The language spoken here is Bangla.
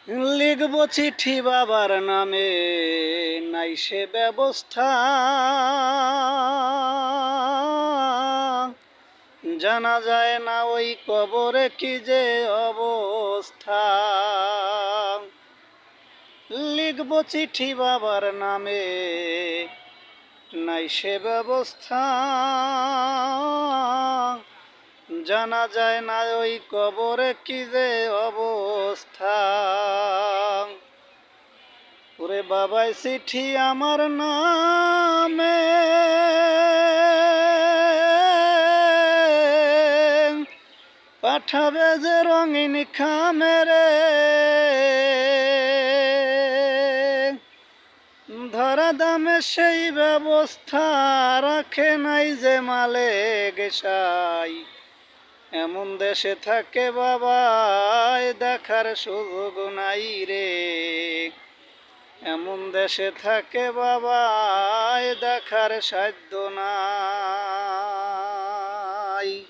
লিখব চিঠি বাবার নামে, নাই সে ব্যবস্থা। জানা যায় না ওই কবরে কি যে অবস্থা। লিখব চিঠি বাবার নামে, নাই সে ব্যবস্থা। জানা যায় না ওই কবরে কি যে অবস্থা। ওরে বাবাই চিঠি আমার নামে, পাঠাবে যে রঙিন খামেরে। ধরা দামে সেই ব্যবস্থা রাখে নাই যে মালিক সাই। এমন দেশে থাকে বাবাই দেখার সুযোগ নাই রে। এমন দেশে থাকে বাবাই দেখার সাধ্য নাই।